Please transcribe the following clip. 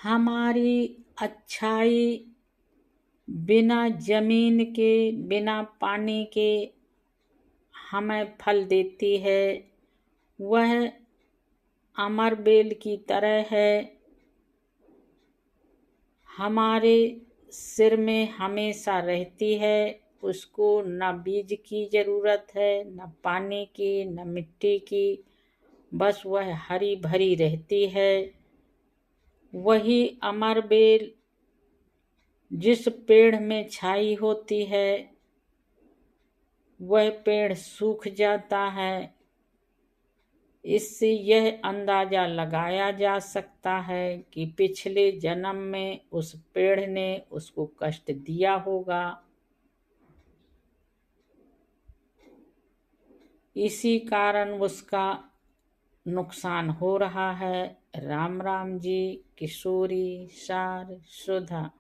हमारी अच्छाई बिना जमीन के, बिना पानी के हमें फल देती है। वह अमर बेल की तरह है, हमारे सिर में हमेशा रहती है। उसको न बीज की जरूरत है, न पानी की, न मिट्टी की, बस वह हरी भरी रहती है। वही अमर बेल जिस पेड़ में छाई होती है, वह पेड़ सूख जाता है। इससे यह अंदाजा लगाया जा सकता है कि पिछले जन्म में उस पेड़ ने उसको कष्ट दिया होगा। इसी कारण उसका नुकसान हो रहा है। राम राम जी। किशोरी सार सुधा।